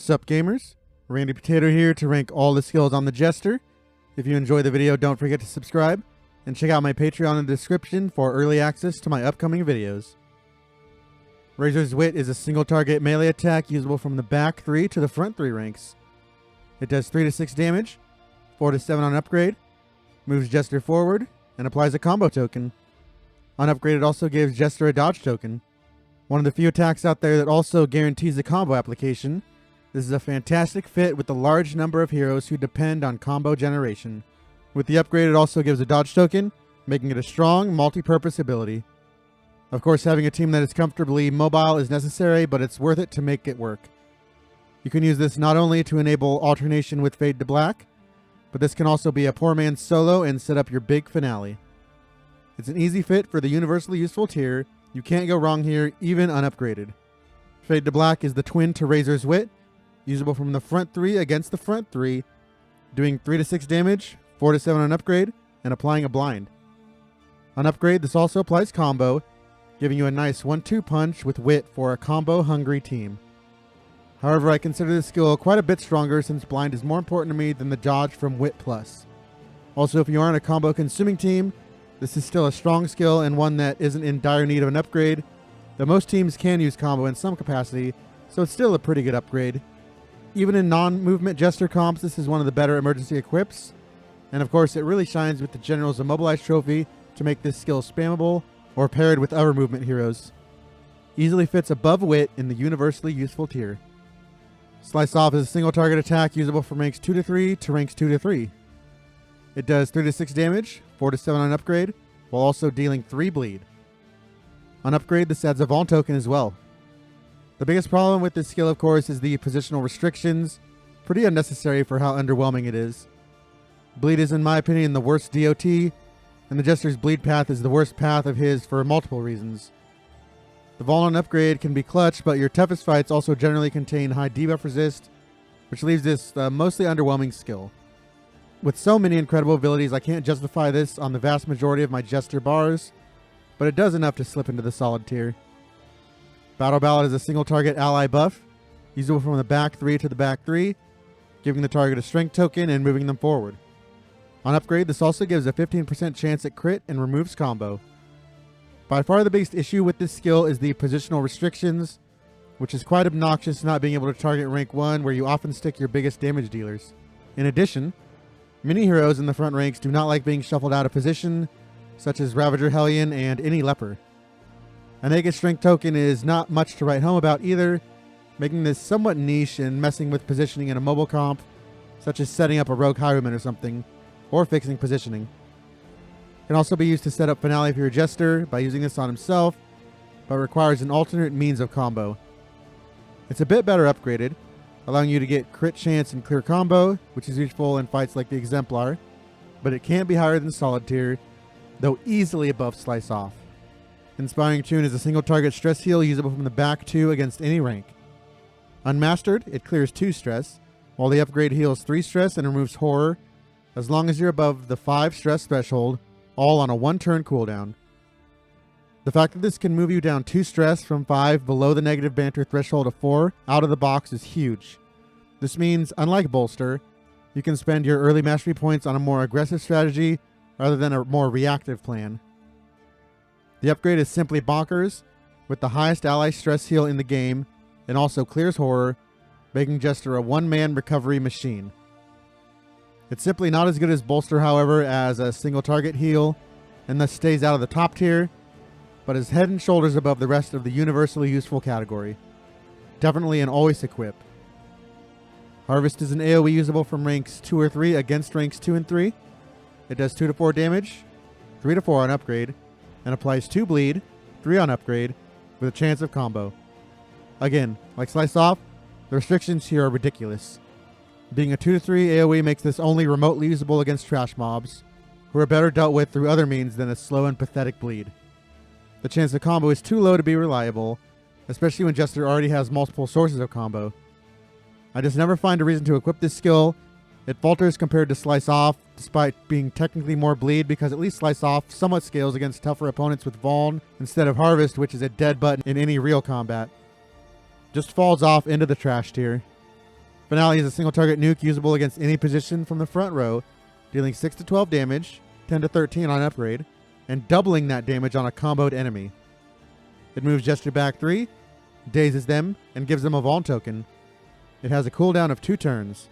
Sup gamers, Randy Potato here to rank all the skills on the Jester. If you enjoy the video, don't forget to subscribe, and check out my Patreon in the description for early access to my upcoming videos. Razor's Wit is a single target melee attack usable from the back 3 to the front 3 ranks. It does 3 to 6 damage, 4 to 7 on upgrade, moves Jester forward, and applies a combo token. On upgrade, it also gives Jester a dodge token. One of the few attacks out there that also guarantees a combo application. This is a fantastic fit with the large number of heroes who depend on combo generation. With the upgrade, it also gives a dodge token, making it a strong, multi-purpose ability. Of course, having a team that is comfortably mobile is necessary, but it's worth it to make it work. You can use this not only to enable alternation with Fade to Black, but this can also be a poor man's solo and set up your big finale. It's an easy fit for the universally useful tier. You can't go wrong here, even unupgraded. Fade to Black is the twin to Razor's Wit, usable from the front 3 against the front 3, doing 3 to 6 damage, 4 to 7 on upgrade, and applying a blind. On upgrade, this also applies combo, giving you a nice 1-2 punch with Wit for a combo-hungry team. However, I consider this skill quite a bit stronger since blind is more important to me than the dodge from Wit Plus. Also, if you aren't a combo-consuming team, this is still a strong skill and one that isn't in dire need of an upgrade, though most teams can use combo in some capacity, so it's still a pretty good upgrade. Even in non-movement Jester comps, this is one of the better emergency equips, and of course it really shines with the General's Immobilized trophy to make this skill spammable or paired with other movement heroes. Easily fits above Wit in the universally useful tier. Slice Off is a single target attack usable from ranks 2 to 3 to ranks 2 to 3. It does 3 to 6 damage, 4 to 7 on upgrade, while also dealing 3 bleed. On upgrade, this adds a Vaughn token as well. The biggest problem with this skill, of course, is the positional restrictions, pretty unnecessary for how underwhelming it is. Bleed is, in my opinion, the worst DOT, and the Jester's bleed path is the worst path of his for multiple reasons. The Vaughn on upgrade can be clutch, but your toughest fights also generally contain high debuff resist, which leaves this mostly underwhelming skill. With so many incredible abilities, I can't justify this on the vast majority of my Jester bars, but it does enough to slip into the solid tier. Battle Ballad is a single target ally buff, usable from the back 3 to the back 3, giving the target a strength token and moving them forward. On upgrade, this also gives a 15% chance at crit and removes combo. By far the biggest issue with this skill is the positional restrictions, which is quite obnoxious not being able to target rank 1 where you often stick your biggest damage dealers. In addition, many heroes in the front ranks do not like being shuffled out of position, such as Ravager Hellion and any Leper. A naked strength token is not much to write home about either, making this somewhat niche and messing with positioning in a mobile comp, such as setting up a rogue highwayman or something, or fixing positioning. It can also be used to set up finale for your Jester by using this on himself, but requires an alternate means of combo. It's a bit better upgraded, allowing you to get crit chance and clear combo, which is useful in fights like the Exemplar, but it can't be higher than solid tier, though easily above Slice Off. Inspiring Tune is a single target stress heal usable from the back 2 against any rank. Unmastered, it clears 2 stress, while the upgrade heals 3 stress and removes horror, as long as you're above the 5 stress threshold, all on a 1-turn cooldown. The fact that this can move you down 2 stress from 5 below the negative banter threshold of 4 out of the box is huge. This means, unlike Bolster, you can spend your early mastery points on a more aggressive strategy rather than a more reactive plan. The upgrade is simply bonkers, with the highest ally stress heal in the game, and also clears horror, making Jester a one-man recovery machine. It's simply not as good as Bolster, however, as a single target heal, and thus stays out of the top tier, but is head and shoulders above the rest of the universally useful category. Definitely an always equip. Harvest is an AoE usable from ranks 2 or 3 against ranks 2 and 3. It does 2 to 4 damage, 3 to 4 on upgrade, and applies 2 bleed, 3 on upgrade, with a chance of combo. Again, like Slice Off, the restrictions here are ridiculous. Being a 2 to 3 AoE makes this only remotely usable against trash mobs, who are better dealt with through other means than a slow and pathetic bleed. The chance of combo is too low to be reliable, especially when Jester already has multiple sources of combo. I just never find a reason to equip this skill. It falters compared to Slice Off, despite being technically more bleed, because at least Slice Off somewhat scales against tougher opponents with Vaughn, instead of Harvest, which is a dead button in any real combat. Just falls off into the trash tier. Finale is a single target nuke usable against any position from the front row, dealing 6 to 12 damage, 10 to 13 on upgrade, and doubling that damage on a comboed enemy. It moves Jester back 3, dazes them, and gives them a Vaughn token. It has a cooldown of 2 turns.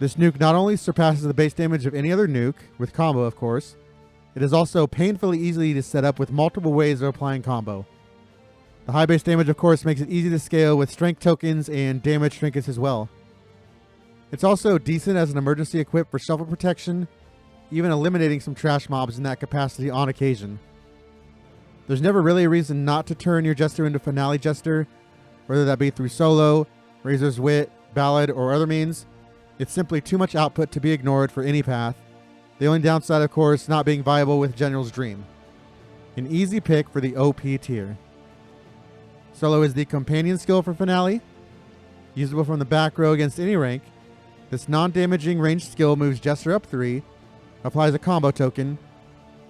This nuke not only surpasses the base damage of any other nuke, with combo of course, it is also painfully easy to set up with multiple ways of applying combo. The high base damage of course makes it easy to scale with strength tokens and damage trinkets as well. It's also decent as an emergency equip for shuffle protection, even eliminating some trash mobs in that capacity on occasion. There's never really a reason not to turn your Jester into Finale Jester, whether that be through solo, Razor's Wit, Ballad, or other means. It's simply too much output to be ignored for any path, the only downside of course not being viable with General's Dream. An easy pick for the OP tier. Solo is the companion skill for Finale. Usable from the back row against any rank, this non-damaging ranged skill moves Jester up 3, applies a combo token,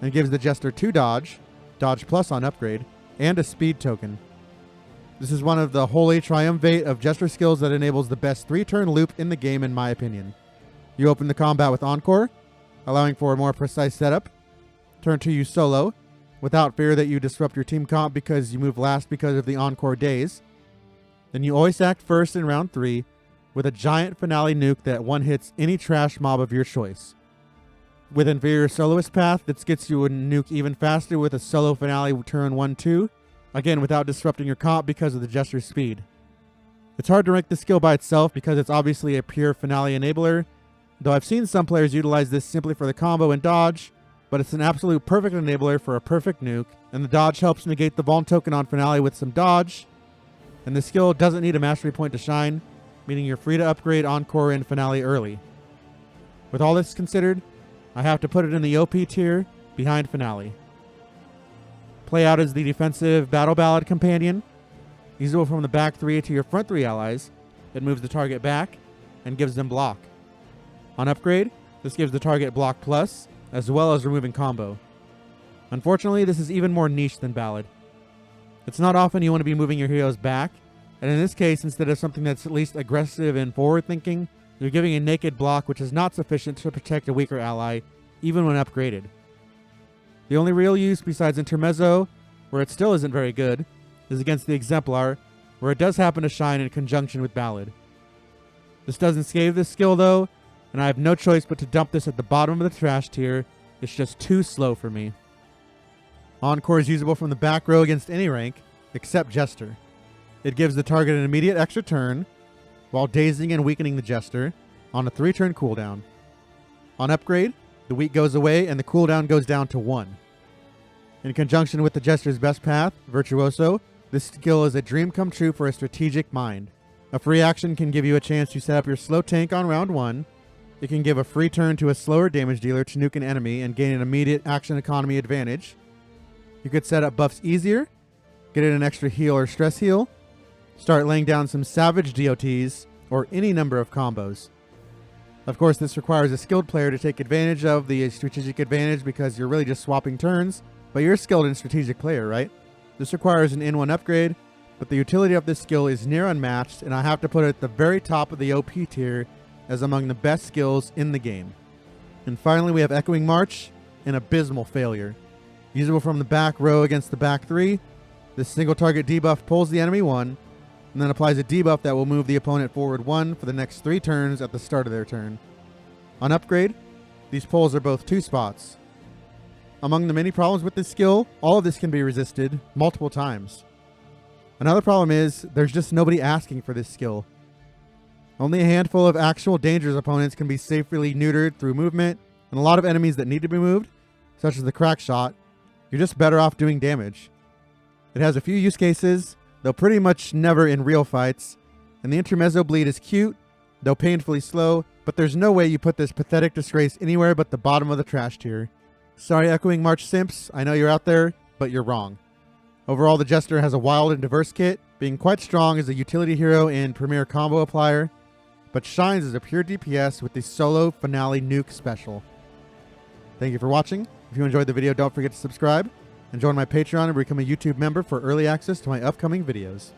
and gives the Jester 2 dodge, dodge plus on upgrade, and a speed token. This is one of the holy triumvirate of Jester skills that enables the best 3-turn loop in the game in my opinion. You open the combat with Encore, allowing for a more precise setup. Turn 2 you solo, without fear that you disrupt your team comp because you move last because of the Encore days. Then you always act first in round 3 with a giant Finale nuke that one-hits any trash mob of your choice. With inferior soloist path, this gets you a nuke even faster with a solo Finale turn 1-2, again without disrupting your comp because of the Jester's speed. It's hard to rank the skill by itself because it's obviously a pure Finale enabler, though I've seen some players utilize this simply for the combo and dodge, but it's an absolute perfect enabler for a perfect nuke, and the dodge helps negate the Vaughn token on Finale with some dodge, and the skill doesn't need a mastery point to shine, meaning you're free to upgrade Encore and Finale early. With all this considered, I have to put it in the OP tier, behind Finale. Play out as the defensive Battle Ballad companion. Usable from the back 3 to your front 3 allies, it moves the target back and gives them block. On upgrade, this gives the target block plus, as well as removing combo. Unfortunately, this is even more niche than Ballad. It's not often you want to be moving your heroes back, and in this case, instead of something that's at least aggressive and forward-thinking, you're giving a naked block which is not sufficient to protect a weaker ally, even when upgraded. The only real use besides Intermezzo, where it still isn't very good, is against the Exemplar, where it does happen to shine in conjunction with Ballad. This doesn't save this skill though, and I have no choice but to dump this at the bottom of the trash tier. It's just too slow for me. Encore is usable from the back row against any rank, except Jester. It gives the target an immediate extra turn, while dazing and weakening the Jester, on a 3-turn cooldown. On upgrade, the weak goes away and the cooldown goes down to 1. In conjunction with the Jester's best path, Virtuoso, this skill is a dream come true for a strategic mind. A free action can give you a chance to set up your slow tank on round 1. It can give a free turn to a slower damage dealer to nuke an enemy and gain an immediate action economy advantage. You could set up buffs easier, get in an extra heal or stress heal, start laying down some savage DOTs, or any number of combos. Of course, this requires a skilled player to take advantage of the strategic advantage because you're really just swapping turns, but you're a skilled and strategic player, right? This requires an N1 upgrade, but the utility of this skill is near unmatched, and I have to put it at the very top of the OP tier as among the best skills in the game. And finally, we have Echoing March, an abysmal failure. Usable from the back row against the back 3, this single target debuff pulls the enemy 1, and then applies a debuff that will move the opponent forward 1 for the next 3 turns at the start of their turn. On upgrade, these pulls are both 2 spots. Among the many problems with this skill, all of this can be resisted multiple times. Another problem is, there's just nobody asking for this skill. Only a handful of actual dangerous opponents can be safely neutered through movement, and a lot of enemies that need to be moved, such as the crack shot, you're just better off doing damage. It has a few use cases, though pretty much never in real fights, and the Intermezzo bleed is cute, though painfully slow, but there's no way you put this pathetic disgrace anywhere but the bottom of the trash tier. Sorry Echoing March simps, I know you're out there, but you're wrong. Overall, the Jester has a wild and diverse kit, being quite strong as a utility hero and premier combo applier, but shines as a pure DPS with the solo Finale nuke special. Thank you for watching. If you enjoyed the video, don't forget to subscribe, and join my Patreon and become a YouTube member for early access to my upcoming videos.